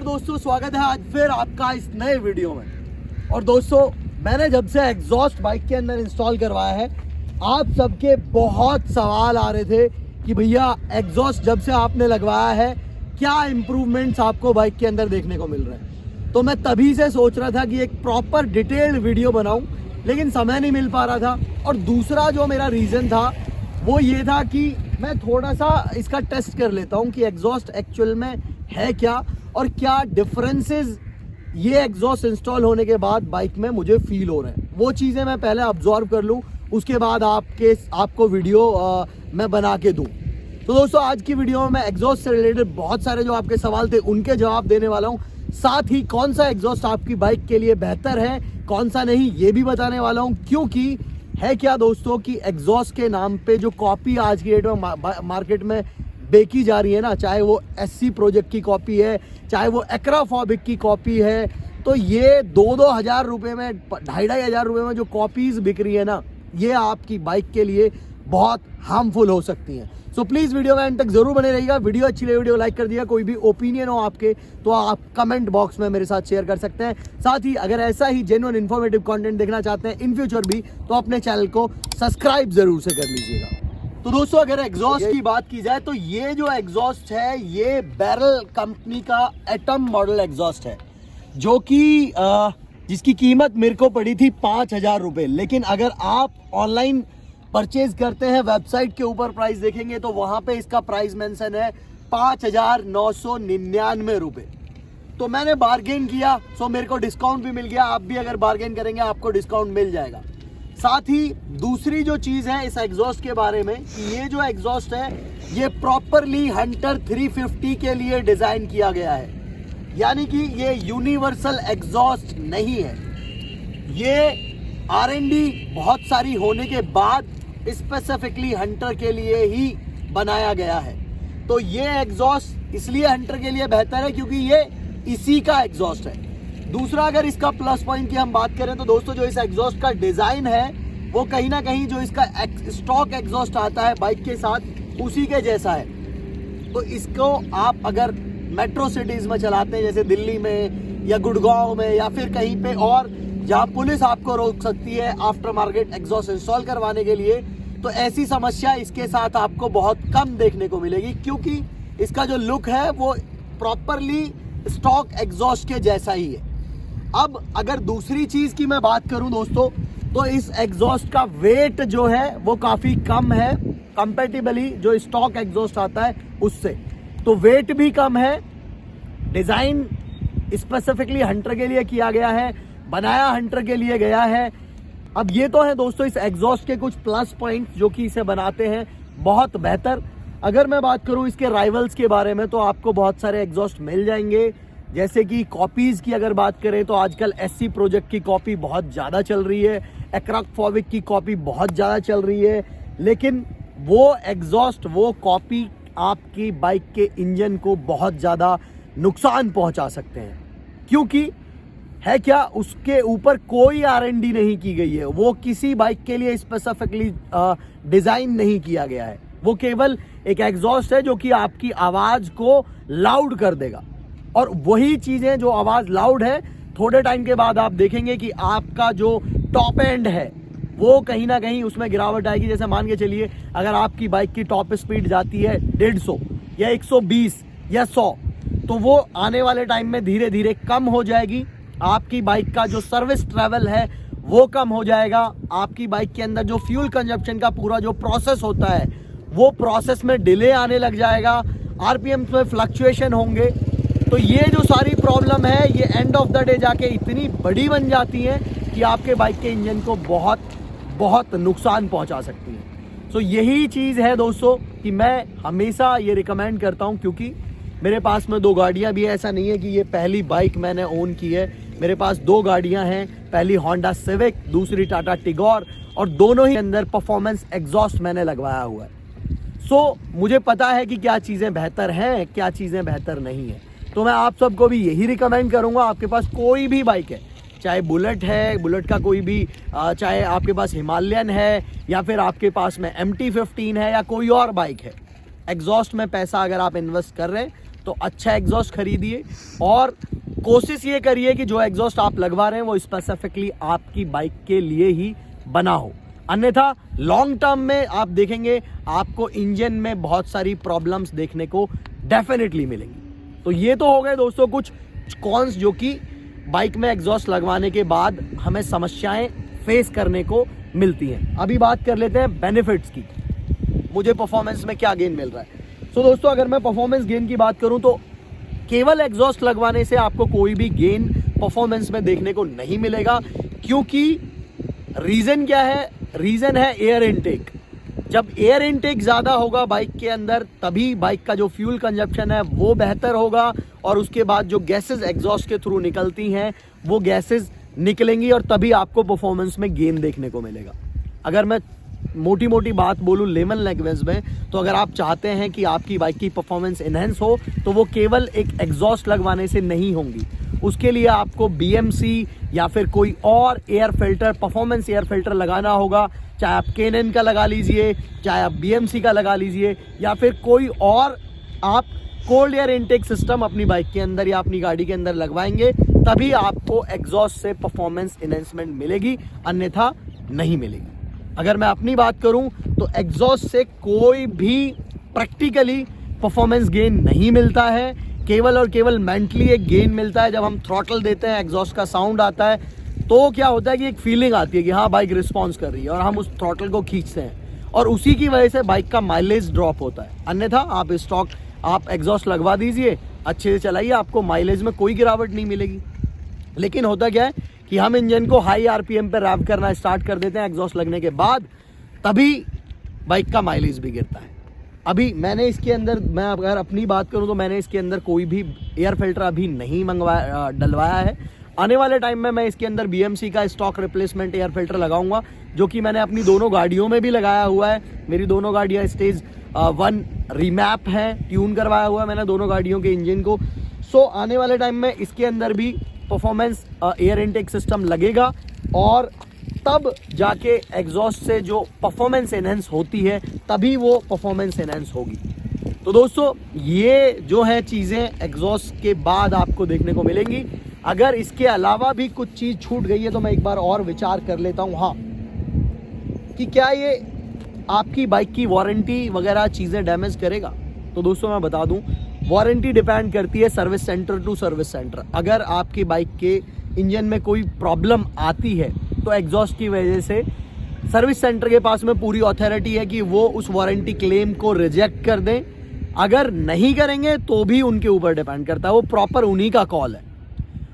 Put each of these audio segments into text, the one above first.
नमस्कार दोस्तों, स्वागत है आज फिर आपका इस नए वीडियो में। और दोस्तों, मैंने जब से एग्जॉस्ट बाइक के अंदर इंस्टॉल करवाया है, आप सबके बहुत सवाल आ रहे थे कि भैया एग्जॉस्ट जब से आपने लगवाया है क्या इम्प्रूवमेंट्स आपको बाइक के अंदर देखने को मिल रहे हैं। तो मैं तभी से सोच रहा था कि एक प्रॉपर डिटेल्ड वीडियो बनाऊं, लेकिन समय नहीं मिल पा रहा था। और दूसरा जो मेरा रीज़न था वो ये था कि मैं थोड़ा सा इसका टेस्ट कर लेता हूं कि एग्जॉस्ट एक्चुअल में है क्या और क्या डिफरेंसेस ये एग्जॉस्ट इंस्टॉल होने के बाद बाइक में मुझे फील हो रहे हैं। वो चीज़ें मैं पहले ऑब्जर्व कर लूं, उसके बाद आपको वीडियो मैं बना के दूं। तो दोस्तों, आज की वीडियो में मैं एग्जॉस्ट से रिलेटेड बहुत सारे जो आपके सवाल थे उनके जवाब देने वाला हूं। साथ ही कौन सा एग्जॉस्ट आपकी बाइक के लिए बेहतर है, कौन सा नहीं, ये भी बताने वाला हूं। क्योंकि है क्या दोस्तों कि एग्जॉस्ट के नाम पे जो कॉपी आज की डेट में मार्केट में बेची जा रही है ना, चाहे वो एससी प्रोजेक्ट की कॉपी है, चाहे वो एक्राफोबिक की कॉपी है, तो ये 2-2 हज़ार रुपये में, 2,500 हज़ार रुपये में जो कॉपीज बिक रही है ना, ये आपकी बाइक के लिए बहुत हार्मफुल हो सकती हैं। सो प्लीज़ वीडियो में एंड तक जरूर बने रहिएगा। वीडियो अच्छी लगे वीडियो लाइक कर दिया। कोई भी ओपिनियन हो आपके तो आप कमेंट बॉक्स में मेरे साथ शेयर कर सकते हैं। साथ ही अगर ऐसा ही जेन्युइन इन्फॉर्मेटिव कंटेंट देखना चाहते हैं इन फ्यूचर भी, तो अपने चैनल को सब्सक्राइब जरूर से कर लीजिएगा। तो दोस्तों, अगर एग्जॉस्ट की बात की जाए तो ये जो एग्जॉस्ट है ये बैरल कंपनी का एटम मॉडल एग्जॉस्ट है, जो कि जिसकी कीमत मेरे को पड़ी थी 5,000 रुपये। लेकिन अगर आप ऑनलाइन परचेज करते हैं, वेबसाइट के ऊपर प्राइस देखेंगे तो वहां पे इसका प्राइस मेंशन है 5,999 रुपये। तो मैंने बार्गेन किया, सो मेरे को डिस्काउंट भी मिल गया। आप भी अगर बार्गेन करेंगे आपको डिस्काउंट मिल जाएगा। साथ ही दूसरी जो चीज़ है इस एग्जॉस्ट के बारे में कि ये जो एग्जॉस्ट है ये प्रॉपरली हंटर 350 के लिए डिज़ाइन किया गया है, यानी कि ये यूनिवर्सल एग्जॉस्ट नहीं है। ये R&D बहुत सारी होने के बाद स्पेसिफिकली हंटर के लिए ही बनाया गया है। तो ये एग्जॉस्ट इसलिए हंटर के लिए बेहतर है क्योंकि ये इसी का एग्जॉस्ट है। दूसरा, अगर इसका प्लस पॉइंट की हम बात करें तो दोस्तों, जो इस एग्जॉस्ट का डिज़ाइन है वो कहीं ना कहीं जो इसका स्टॉक एग्जॉस्ट आता है बाइक के साथ उसी के जैसा है। तो इसको आप अगर मेट्रो सिटीज़ में चलाते हैं, जैसे दिल्ली में या गुड़गांव में या फिर कहीं पे और जहाँ पुलिस आपको रोक सकती है आफ्टर मार्केट एग्जॉस्ट इंस्टॉल करवाने के लिए, तो ऐसी समस्या इसके साथ आपको बहुत कम देखने को मिलेगी, क्योंकि इसका जो लुक है वो प्रॉपरली स्टॉक एग्जॉस्ट के जैसा ही है। अब अगर दूसरी चीज़ की मैं बात करूं दोस्तों, तो इस एग्जॉस्ट का वेट जो है वो काफ़ी कम है कंपैरेटिवली जो स्टॉक एग्जॉस्ट आता है उससे। तो वेट भी कम है, डिज़ाइन स्पेसिफिकली हंटर के लिए किया गया है, बनाया हंटर के लिए गया है। अब ये तो है दोस्तों इस एग्जॉस्ट के कुछ प्लस पॉइंट्स जो कि इसे बनाते हैं बहुत बेहतर। अगर मैं बात करूं इसके राइवल्स के बारे में तो आपको बहुत सारे एग्जॉस्ट मिल जाएंगे। जैसे कि कॉपीज़ की अगर बात करें तो आजकल एससी प्रोजेक्ट की कॉपी बहुत ज़्यादा चल रही है, एक्राफोबिक की कॉपी बहुत ज़्यादा चल रही है। लेकिन वो एग्जॉस्ट, वो कॉपी आपकी बाइक के इंजन को बहुत ज़्यादा नुकसान पहुंचा सकते हैं, क्योंकि है क्या उसके ऊपर कोई R&D नहीं की गई है। वो किसी बाइक के लिए स्पेसिफिकली डिज़ाइन नहीं किया गया है। वो केवल एक एग्जॉस्ट है जो कि आपकी आवाज़ को लाउड कर देगा। और वही चीज़ें जो आवाज़ लाउड है, थोड़े टाइम के बाद आप देखेंगे कि आपका जो टॉप एंड है वो कहीं ना कहीं उसमें गिरावट आएगी। जैसे मान के चलिए अगर आपकी बाइक की टॉप स्पीड जाती है 150 या 120 या 100, तो वो आने वाले टाइम में धीरे धीरे कम हो जाएगी। आपकी बाइक का जो सर्विस ट्रैवल है वो कम हो जाएगा। आपकी बाइक के अंदर जो फ्यूल कंजप्शन का पूरा जो प्रोसेस होता है वो प्रोसेस में डिले आने लग जाएगा, RPM में फ्लक्चुएशन होंगे। तो ये जो सारी प्रॉब्लम है ये एंड ऑफ द डे जाके इतनी बड़ी बन जाती है कि आपके बाइक के इंजन को बहुत बहुत नुकसान पहुंचा सकती है। सो यही चीज़ है दोस्तों कि मैं हमेशा ये रिकमेंड करता हूं, क्योंकि मेरे पास में 2 गाड़ियां भी है। ऐसा नहीं है कि ये पहली बाइक मैंने ओन की है। मेरे पास 2 गाड़ियां हैं, पहली होंडा सिविक, दूसरी टाटा टिगोर, और दोनों ही अंदर परफॉर्मेंस एग्जॉस्ट मैंने लगवाया हुआ है। सो मुझे पता है कि क्या चीज़ें बेहतर हैं, क्या चीज़ें बेहतर नहीं है। तो मैं आप सबको भी यही रिकमेंड करूंगा, आपके पास कोई भी बाइक है, चाहे बुलेट है, बुलेट का कोई भी, चाहे आपके पास हिमालयन है या फिर आपके पास में MT-15 है या कोई और बाइक है, एग्जॉस्ट में पैसा अगर आप इन्वेस्ट कर रहे हैं तो अच्छा एग्जॉस्ट खरीदिए और कोशिश ये करिए कि जो एग्जॉस्ट आप लगवा रहे हैं वो स्पेसिफिकली आपकी बाइक के लिए ही बना हो, अन्यथा लॉन्ग टर्म में आप देखेंगे आपको इंजन में बहुत सारी प्रॉब्लम्स देखने को डेफिनेटली मिलेंगी। तो ये तो हो गए दोस्तों कुछ कॉन्स जो कि बाइक में एग्जॉस्ट लगवाने के बाद हमें समस्याएं फेस करने को मिलती हैं। अभी बात कर लेते हैं बेनिफिट्स की, मुझे परफॉर्मेंस में क्या गेन मिल रहा है। सो दोस्तों अगर मैं परफॉर्मेंस गेन की बात करूं तो केवल एग्जॉस्ट लगवाने से आपको कोई भी गेन परफॉर्मेंस में देखने को नहीं मिलेगा, क्योंकि रीजन क्या है, रीजन है एयर इनटेक। जब एयर इनटेक ज्यादा होगा बाइक के अंदर तभी बाइक का जो फ्यूल कंजप्शन है वो बेहतर होगा और उसके बाद जो गैसेस एग्जॉस्ट के थ्रू निकलती हैं वो गैसेस निकलेंगी और तभी आपको परफॉर्मेंस में गेन देखने को मिलेगा। अगर मैं मोटी मोटी बात बोलूं लेमन लैंग्वेज में, तो अगर आप चाहते हैं कि आपकी बाइक की परफॉर्मेंस एनहेंस हो तो वो केवल एक एग्जॉस्ट लगवाने से नहीं होंगी, उसके लिए आपको BMC या फिर कोई और air filter, performance air filter लगाना होगा। चाहे आप K&N का लगा लीजिए, चाहे आप BMC का लगा लीजिए, या फिर कोई और आप कोल्ड एयर इनटेक सिस्टम अपनी बाइक के अंदर या अपनी गाड़ी के अंदर लगवाएंगे, तभी आपको एग्जॉस्ट से परफॉर्मेंस एनहेंसमेंट मिलेगी, अन्यथा नहीं मिलेगी। अगर मैं अपनी बात करूं तो एग्जॉस्ट से कोई भी प्रैक्टिकली परफॉर्मेंस गेन नहीं मिलता है, केवल और केवल मेंटली एक गेन मिलता है। जब हम थ्रॉटल देते हैं, एग्जॉस्ट का साउंड आता है, तो क्या होता है कि एक फीलिंग आती है कि हाँ बाइक रिस्पॉन्स कर रही है और हम उस थ्रॉटल को खींचते हैं और उसी की वजह से बाइक का माइलेज ड्रॉप होता है। अन्यथा आप एग्जॉस्ट लगवा दीजिए, अच्छे से चलाइए, आपको माइलेज में कोई गिरावट नहीं मिलेगी। लेकिन होता क्या है कि हम इंजन को हाई RPM पे रैव करना स्टार्ट कर देते हैं एग्जॉस्ट लगने के बाद, तभी बाइक का माइलेज भी गिरता है। अभी मैंने इसके अंदर, मैं अगर अपनी बात करूं तो मैंने इसके अंदर कोई भी एयर फिल्टर अभी नहीं डलवाया है। आने वाले टाइम में मैं इसके अंदर BMC का स्टॉक रिप्लेसमेंट एयर फिल्टर लगाऊंगा, जो कि मैंने अपनी दोनों गाड़ियों में भी लगाया हुआ है। मेरी दोनों गाड़ियां स्टेज 1 रीमैप है, ट्यून करवाया हुआ है मैंने दोनों गाड़ियों के इंजन को। सो आने वाले टाइम में इसके अंदर भी परफॉर्मेंस एयर इनटेक सिस्टम लगेगा और तब जाके एग्जॉस्ट से जो परफॉर्मेंस एनहेंस होती है तभी वो परफॉर्मेंस एनहेंस होगी। तो दोस्तों ये जो है चीज़ें एग्जॉस्ट के बाद आपको देखने को मिलेंगी। अगर इसके अलावा भी कुछ चीज़ छूट गई है तो मैं एक बार और विचार कर लेता हूँ, हाँ, कि क्या ये आपकी बाइक की वारंटी वगैरह चीज़ें डैमेज करेगा। तो दोस्तों मैं बता दूं, वारंटी डिपेंड करती है service centre to service centre. अगर आपकी बाइक के इंजन में कोई प्रॉब्लम आती है तो एग्जॉस्ट की वजह से सर्विस सेंटर के पास में पूरी अथॉरिटी है कि वो उस वारंटी क्लेम को रिजेक्ट कर दें। अगर नहीं करेंगे तो भी उनके ऊपर डिपेंड करता है, वो प्रॉपर उन्हीं का कॉल है,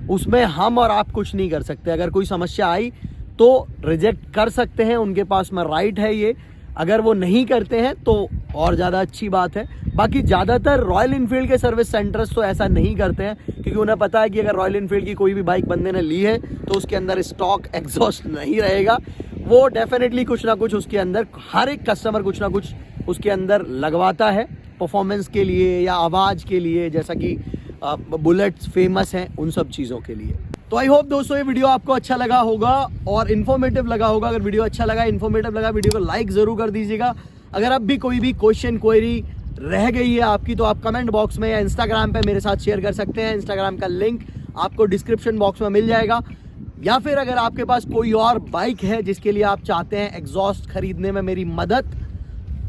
उसमें हम और आप कुछ नहीं कर सकते। अगर कोई समस्या आई तो रिजेक्ट कर सकते हैं, उनके पास में राइट है ये। अगर वो नहीं करते हैं तो और ज़्यादा अच्छी बात है। बाकी ज़्यादातर रॉयल इनफील्ड के सर्विस सेंटर्स तो ऐसा नहीं करते हैं, क्योंकि उन्हें पता है कि अगर रॉयल इनफील्ड की कोई भी बाइक बंदे ने ली है तो उसके अंदर स्टॉक एग्जॉस्ट नहीं रहेगा। वो डेफिनेटली कुछ ना कुछ उसके अंदर, हर एक कस्टमर कुछ ना कुछ उसके अंदर लगवाता है परफॉर्मेंस के लिए या आवाज़ के लिए, जैसा कि बुलेट्स फेमस हैं उन सब चीज़ों के लिए। तो आई होप दोस्तों ये वीडियो आपको अच्छा लगा होगा और इन्फॉर्मेटिव लगा होगा। अगर वीडियो अच्छा लगा, इन्फॉर्मेटिव लगा, वीडियो को लाइक ज़रूर कर दीजिएगा। अगर अब भी कोई भी क्वेश्चन क्वेरी रह गई है आपकी तो आप कमेंट बॉक्स में या इंस्टाग्राम पे मेरे साथ शेयर कर सकते हैं। इंस्टाग्राम का लिंक आपको डिस्क्रिप्शन बॉक्स में मिल जाएगा। या फिर अगर आपके पास कोई और बाइक है जिसके लिए आप चाहते हैं एग्जॉस्ट खरीदने में मेरी मदद,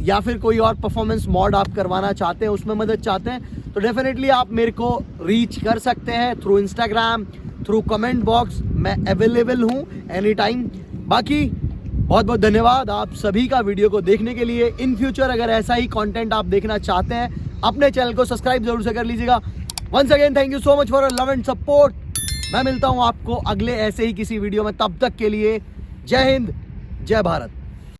या फिर कोई और परफॉर्मेंस मॉड आप करवाना चाहते हैं, उसमें मदद चाहते हैं, तो डेफिनेटली आप मेरे को रीच कर सकते हैं through Instagram, through comment box. मैं अवेलेबल हूँ एनी टाइम। बाकी बहुत बहुत धन्यवाद आप सभी का वीडियो को देखने के लिए। इन फ्यूचर अगर ऐसा ही कंटेंट आप देखना चाहते हैं, अपने चैनल को सब्सक्राइब जरूर से कर लीजिएगा। Once again thank you so much for love and support. मैं मिलता हूँ आपको अगले ऐसे ही किसी वीडियो में, तब तक के लिए जय हिंद, जय भारत।